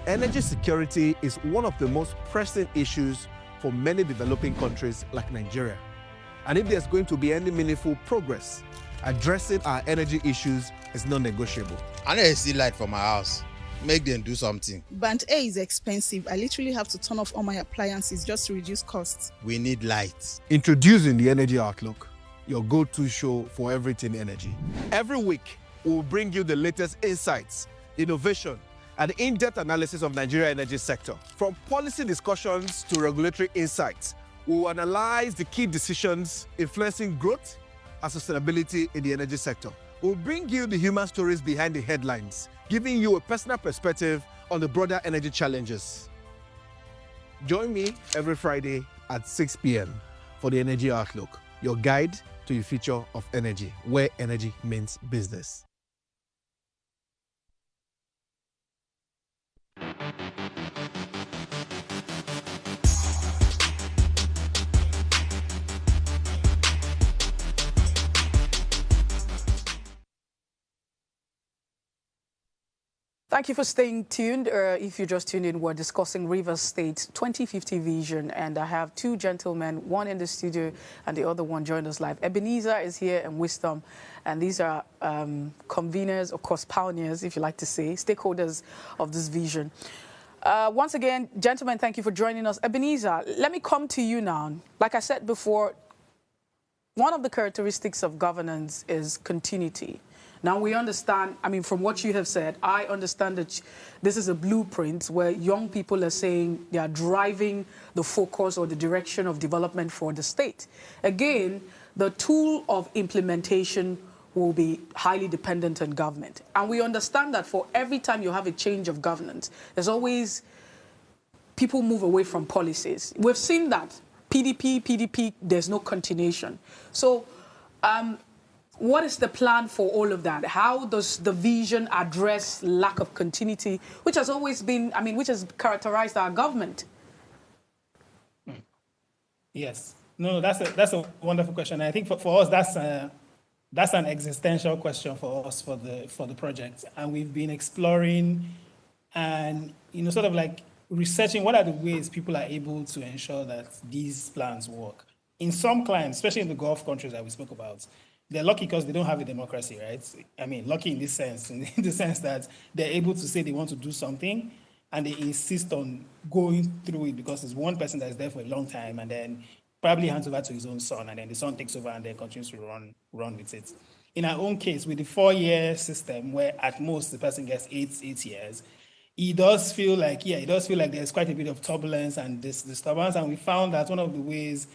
Energy security is one of the most pressing issues for many developing countries like Nigeria. And if there's going to be any meaningful progress, addressing our energy issues is non-negotiable. I need to see light from my house. Make them do something. Band A is expensive. I literally have to turn off all my appliances just to reduce costs. We need lights. Introducing the Energy Outlook, your go-to show for everything energy. Every week, we'll bring you the latest insights, innovation, and in-depth analysis of Nigeria energy sector. From policy discussions to regulatory insights, we'll analyze the key decisions influencing growth and sustainability in the energy sector. We'll bring you the human stories behind the headlines, giving you a personal perspective on the broader energy challenges. Join me every Friday at 6 p.m. for the Energy Outlook, your guide to the future of energy, where energy means business. Thank you for staying tuned. If you just tuned in, we're discussing Rivers State's 2050 vision, and I have two gentlemen, one in the studio and the other one joined us live. Ebenezer is here and Wisdom, and these are conveners, of course, pioneers, if you like to say, stakeholders of this vision. Once again, gentlemen, thank you for joining us. Ebenezer, let me come to you now. Like I said before, one of the characteristics of governance is continuity. Now, we understand, I mean, from what you have said, I understand that this is a blueprint where young people are saying they are driving the focus or the direction of development for the state. Again, the tool of implementation will be highly dependent on government. And we understand that for every time you have a change of governance, there's always people move away from policies. We've seen that. PDP, there's no continuation. So, what is the plan for all of that? How does the vision address lack of continuity, which has always been, I mean, which has characterized our government? Yes. No, that's a wonderful question. I think for us, that's an existential question for us for the project. And we've been exploring and, sort of like researching what are the ways people are able to ensure that these plans work. In some climes, especially in the Gulf countries that we spoke about, they're lucky because they don't have a democracy, right? I mean, lucky in the sense that they're able to say they want to do something and they insist on going through it because it's one person that's there for a long time and then probably hands over to his own son and then the son takes over and then continues to run with it. In our own case, with the 4-year system where at most the person gets eight years, it does feel like there's quite a bit of turbulence and disturbance. And we found that one of the ways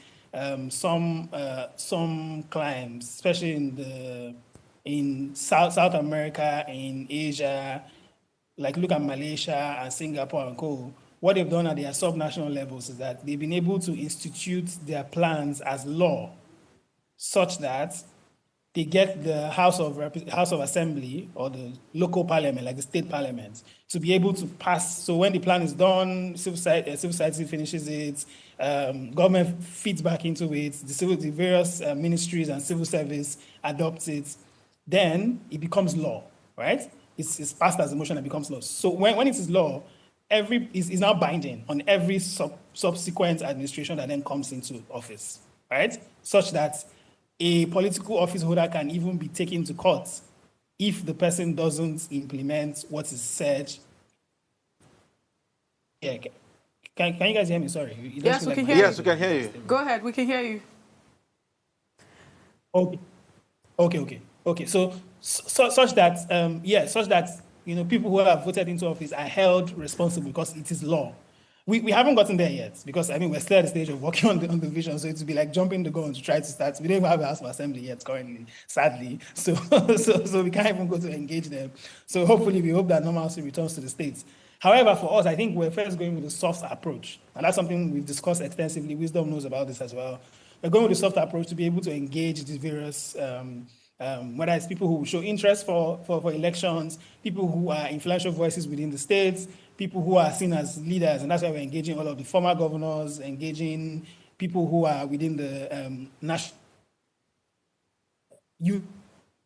some clients, especially in South America, in Asia, like look at Malaysia and Singapore and co. What they've done at their subnational levels is that they've been able to institute their plans as law, such that they get the House of Assembly or the local parliament, like the state parliament, to be able to pass. So when the plan is done, civil society finishes it, government feeds back into it, the various ministries and civil service adopts it, then it becomes law, right? It's passed as a motion and becomes law. So when it is law, is now binding on every subsequent administration that then comes into office, right? Such that a political office holder can even be taken to court if the person doesn't implement what is said. Yeah, can you guys hear me? Sorry. Yes, we can hear you. Yes, we can hear you. Go ahead, we can hear you. Okay. So such that people who have voted into office are held responsible because it is law. We haven't gotten there yet because, I mean, we're still at the stage of working on the vision. So it would be like jumping the gun to try to start. We don't even have a House of Assembly yet currently, sadly. So we can't even go to engage them. So hopefully we hope that normalcy returns to the states. However, for us, I think we're first going with a soft approach. And that's something we've discussed extensively. Wisdom knows about this as well. We're going with a soft approach to be able to engage these various, whether it's people who show interest for elections, people who are influential voices within the states, people who are seen as leaders, and that's why we're engaging all of the former governors, engaging people who are within the national, you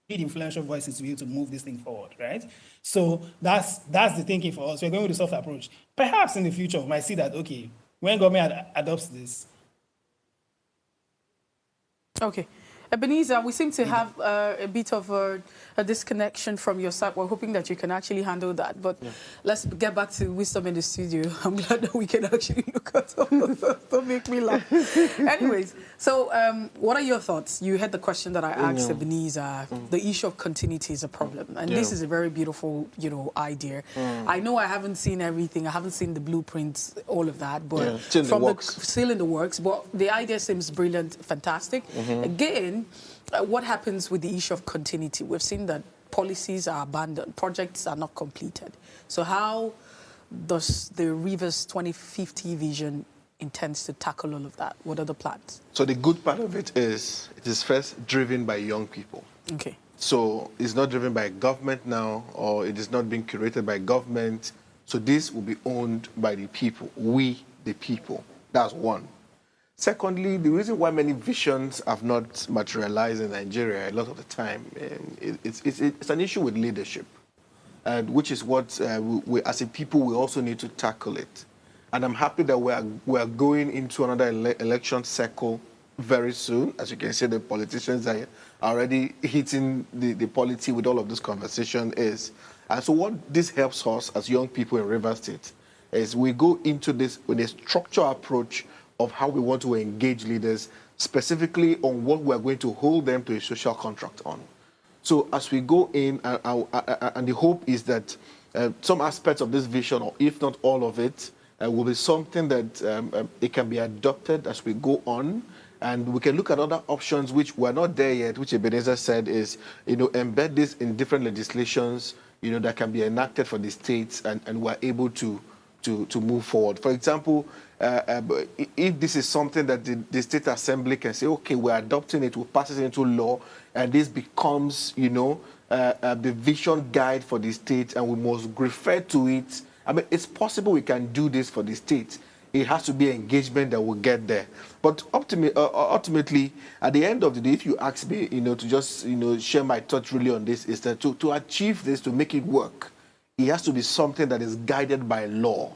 need influential voices to be able to move this thing forward, right? So that's the thinking for us. We're going with a soft approach. Perhaps in the future, we might see that, okay, when government adopts this. Okay. Ebenezer, we seem to have a bit of a disconnection from your side. We're hoping that you can actually handle that. But let's get back to Wisdom in the studio. I'm glad that we can actually look at all of that. Don't make me laugh. Anyways, so what are your thoughts? You had the question that I asked Ebenezer. The issue of continuity is a problem. And this is a very beautiful, idea. I know I haven't seen everything. I haven't seen the blueprints, all of that. But still in the works. But the idea seems brilliant, fantastic. Again, what happens with the issue of continuity? We've seen that policies are abandoned, projects are not completed. So how does the Rivers 2050 vision intends to tackle all of that? What are the plans? So the good part of it is first driven by young people. Okay. So it's not driven by government now, or it is not being curated by government. So this will be owned by the people, we, the people. That's one. Secondly, the reason why many visions have not materialized in Nigeria a lot of the time, it's an issue with leadership, which is what we, as a people, we also need to tackle it. And I'm happy that we are going into another election cycle very soon. As you can see, the politicians are already hitting the polity with all of this conversation is. And so what this helps us as young people in Rivers State is we go into this with a structured approach of how we want to engage leaders, specifically on what we're going to hold them to a social contract on. So as we go in, and the hope is that some aspects of this vision, or if not all of it, will be something that it can be adopted as we go on, and we can look at other options which we're not there yet, which Ebenezer said is, embed this in different legislations, that can be enacted for the states, and we're able to move forward. For example, if this is something that the State Assembly can say, okay, we're adopting it, we'll pass it into law, and this becomes, the vision guide for the state, and we must refer to it. I mean, it's possible we can do this for the state. It has to be engagement that will get there. But ultimately, at the end of the day, if you ask me, to just, share my thoughts really on this, is that to achieve this, to make it work, it has to be something that is guided by law.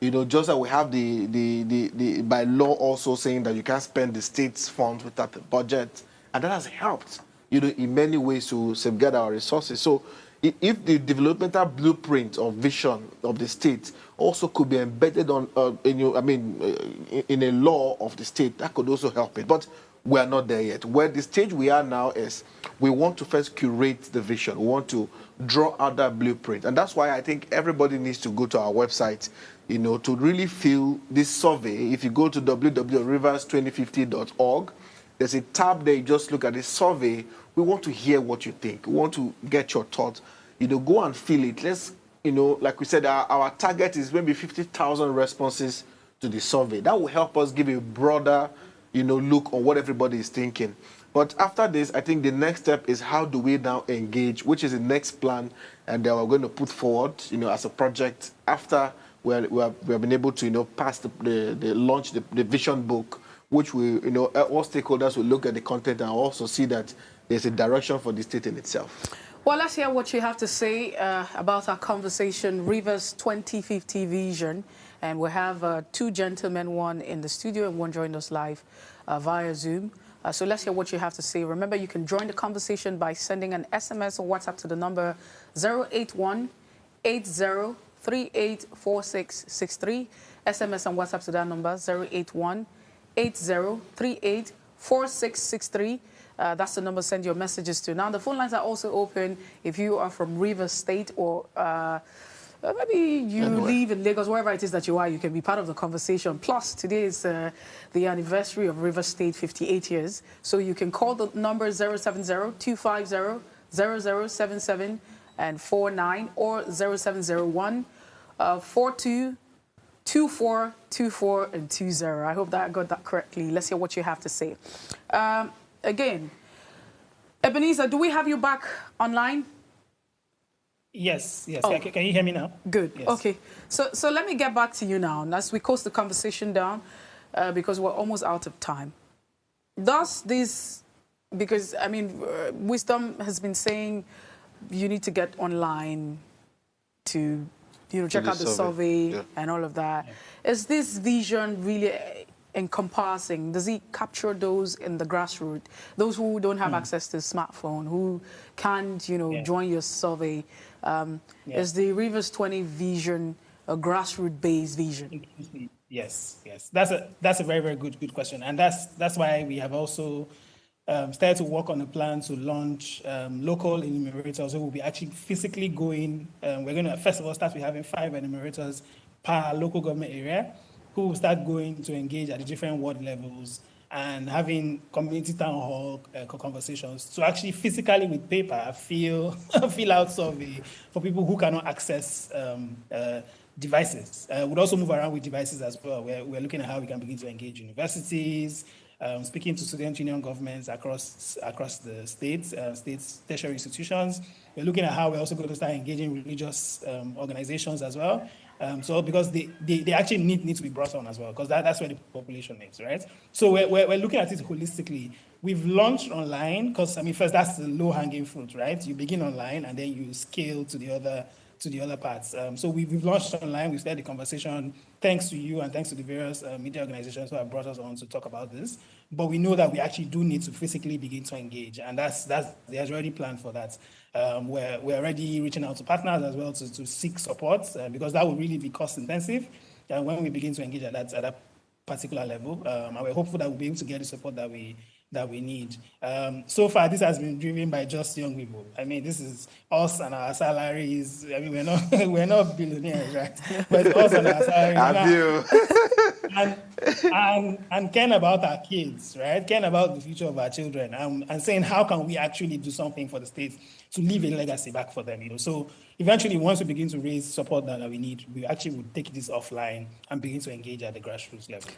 Just that we have the by law also saying that you can't spend the state's funds without the budget. And that has helped, in many ways to safeguard our resources. So if the developmental blueprint or vision of the state also could be embedded on, in a law of the state, that could also help it. But we are not there yet. Where the stage we are now is we want to first curate the vision. We want to draw out that blueprint. And that's why I think everybody needs to go to our website, to really feel this survey. If you go to www.rivers2050.org, there's a tab there. You just look at the survey. We want to hear what you think. We want to get your thoughts. Go and feel it. Let's, like we said, our target is maybe 50,000 responses to the survey. That will help us give a broader look on what everybody is thinking. But after this, I think the next step is how do we now engage, which is the next plan, and that we're going to put forward, as a project after we have been able to, pass the launch, the vision book, which we, all stakeholders will look at the content and also see that there's a direction for the state in itself. Well, let's hear what you have to say about our conversation, Rivers 2050 vision. And we have two gentlemen, one in the studio and one joined us live via Zoom. So let's hear what you have to say. Remember, you can join the conversation by sending an SMS or WhatsApp to the number 081-8038-4663. SMS and WhatsApp to that number, 081-8038-4663. That's the number to send your messages to. Now, the phone lines are also open if you are from Rivers State or maybe you live in Lagos, wherever it is that you are, you can be part of the conversation. Plus, today is the anniversary of Rivers State, 58 years. So you can call the number 070-250-0077 and 49 or 0701-422424 and 20. I hope that I got that correctly. Let's hear what you have to say. Again, Ebenezer, do we have you back online? Yes. Oh. Can you hear me now? Good. Yes. Okay. So let me get back to you now. As we close the conversation down, because we're almost out of time. Does this, because, Wisdom has been saying you need to get online to, check out the survey and all of that. Yeah. Is this vision really encompassing? Does it capture those in the grassroots, those who don't have access to a smartphone, who can't, join your survey? Is the Rivers 20 vision a grassroots-based vision? Yes. That's a very, very good question, and that's why we have also started to work on a plan to launch local enumerators who will be actually physically going. We're going to first of all start with having 5 enumerators per local government area, who will start going to engage at the different ward levels and having community town hall conversations to actually physically with paper fill out survey for people who cannot access devices. We'll also move around with devices as well. We're looking at how we can begin to engage universities, speaking to student union governments across the states, tertiary institutions. We're looking at how we're also going to start engaging religious organizations as well. So because they actually need to be brought on as well, because that's where the population is, right? So we're looking at it holistically. We've launched online because, first, that's the low-hanging fruit, right? You begin online and then you scale to the other parts. So we've launched online. We've started the conversation thanks to you and thanks to the various media organizations who have brought us on to talk about this. But we know that we actually do need to physically begin to engage, and there's already planned for that. We're already reaching out to partners as well to seek support because that will really be cost intensive when we begin to engage at that particular level. And we're hopeful that we'll be able to get the support that we need. So far, this has been driven by just young people. This is us and our salaries. We're not billionaires, right? But it's us and our salaries. And caring about our kids, right? Caring about the future of our children, and saying how can we actually do something for the state to leave a legacy back for them. So eventually, once we begin to raise support that we need, we actually would take this offline and begin to engage at the grassroots level.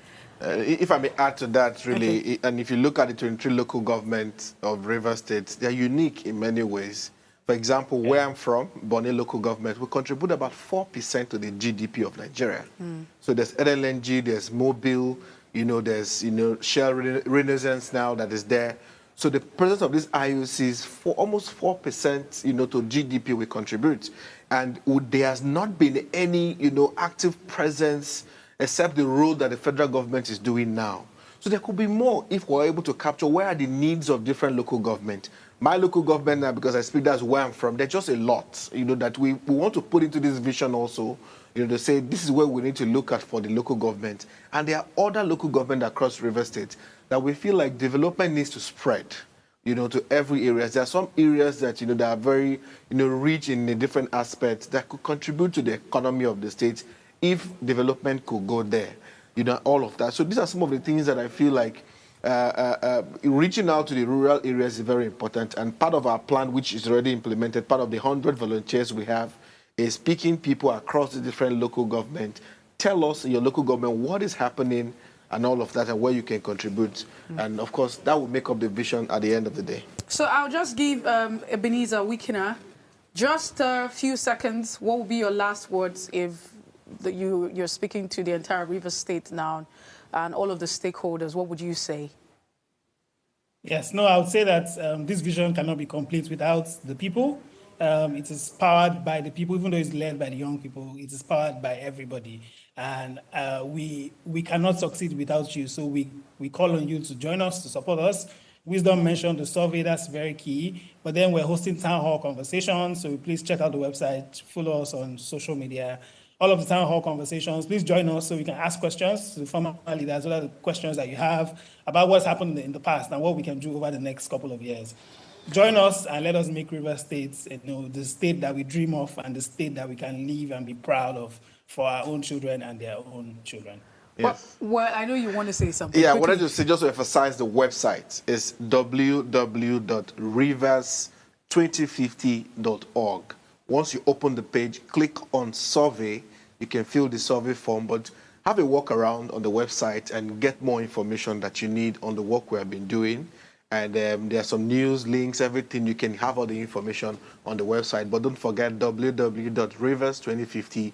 If I may add to that, really, and if you look at the 23 local governments of Rivers State, they're unique in many ways. For example, where I'm from, Bonny local government, we contribute about 4% to the GDP of Nigeria. So there's LNG, there's Mobile, there's Shell Renaissance now that is there. So the presence of these IOCs for almost 4%, to GDP we contribute, and there has not been any, active presence except the role that the federal government is doing now. So there could be more if we're able to capture where are the needs of different local government. My local government now, because I speak, that's where I'm from, there's just a lot, that we want to put into this vision also, to say this is where we need to look at for the local government. And there are other local government across River State that we feel like development needs to spread, to every area. There are some areas that, that are very, rich in the different aspects that could contribute to the economy of the state if development could go there, all of that. So these are some of the things that I feel like reaching out to the rural areas is very important, and part of our plan, which is already implemented, part of the 100 volunteers we have, is picking people across the different local government. Tell us in your local government what is happening and all of that, and where you can contribute. And of course, that will make up the vision at the end of the day. So I'll just give Ebenezer Wikina just a few seconds. What will be your last words if you're speaking to the entire Rivers State now and all of the stakeholders? What would you say? Yes, no, I would say that this vision cannot be complete without the people. It is powered by the people, even though it's led by the young people. It is powered by everybody, and we cannot succeed without you. So we call on you to join us, to support us. Wisdom mentioned the survey, that's very key. But then we're hosting town hall conversations, so please check out the website, follow us on social media. All of the town hall conversations, please join us so we can ask questions to the former leaders, what are the questions that you have about what's happened in the past and what we can do over the next couple of years. Join us and let us make River State, the state that we dream of and the state that we can live and be proud of for our own children and their own children. Yes. Well, I know you want to say something. Yeah, I wanted to say, just to emphasize the website, is www.rivers2050.org. Once you open the page, click on survey. You can fill the survey form, but have a walk around on the website and get more information that you need on the work we have been doing. And there are some news, links, everything. You can have all the information on the website. But don't forget www.rivers2050.org.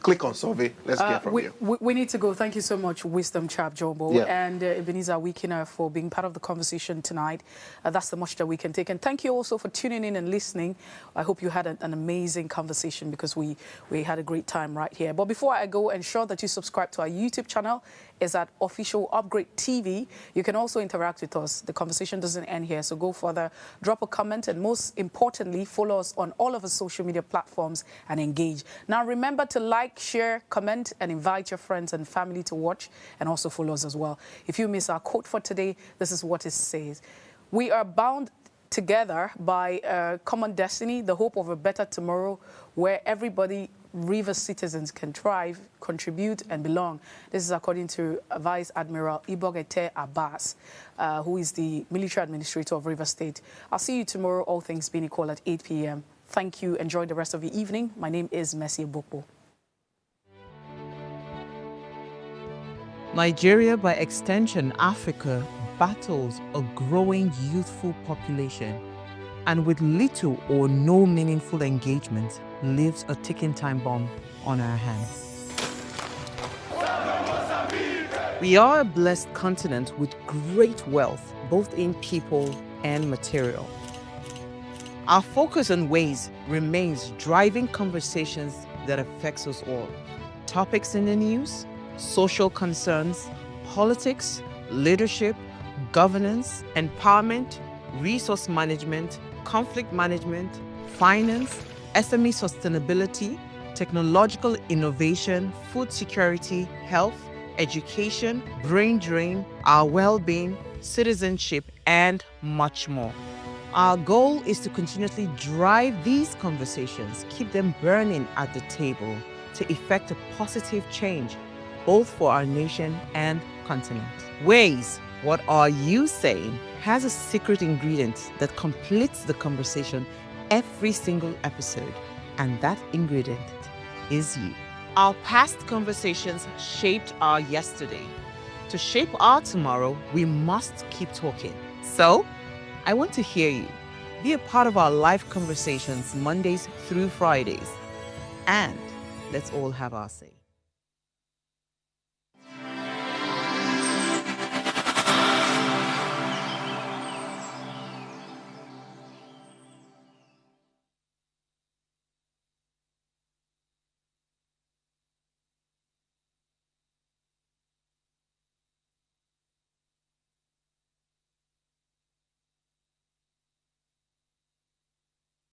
Click on survey. Let's hear from you. We need to go. Thank you so much, Wisdom Chap Jumbo, and Ebenezer Wikina, for being part of the conversation tonight. That's the much that we can take. And thank you also for tuning in and listening. I hope you had an amazing conversation, because we had a great time right here. But before I go, ensure that you subscribe to our YouTube channel is at Official Upgrade TV. You can also interact with us. The conversation doesn't end here, so go further, drop a comment, and most importantly, follow us on all of our social media platforms and engage. Now, remember to like, share, comment, and invite your friends and family to watch, and also follow us as well. If you miss our quote for today, this is what it says. We are bound together by a common destiny, the hope of a better tomorrow where everybody, River citizens, can thrive, contribute, and belong. This is according to Vice Admiral Ibogete Abbas, who is the military administrator of River State. I'll see you tomorrow, all things being equal, at 8 p.m. Thank you. Enjoy the rest of your evening. My name is Messi Bokbo. Nigeria, by extension Africa, battles a growing youthful population, and with little or no meaningful engagement, leaves a ticking time bomb on our hands. We are a blessed continent with great wealth, both in people and material. Our focus on ways remains driving conversations that affects us all. Topics in the news, social concerns, politics, leadership, governance, empowerment, resource management, conflict management, finance, SME sustainability, technological innovation, food security, health, education, brain drain, our well-being, citizenship, and much more. Our goal is to continuously drive these conversations, keep them burning at the table to effect a positive change, both for our nation and continent. Ways, what are you saying, has a secret ingredient that completes the conversation every single episode, and that ingredient is you. Our past conversations shaped our yesterday. To shape our tomorrow, we must keep talking. So, I want to hear you. Be a part of our live conversations Mondays through Fridays. And let's all have our say.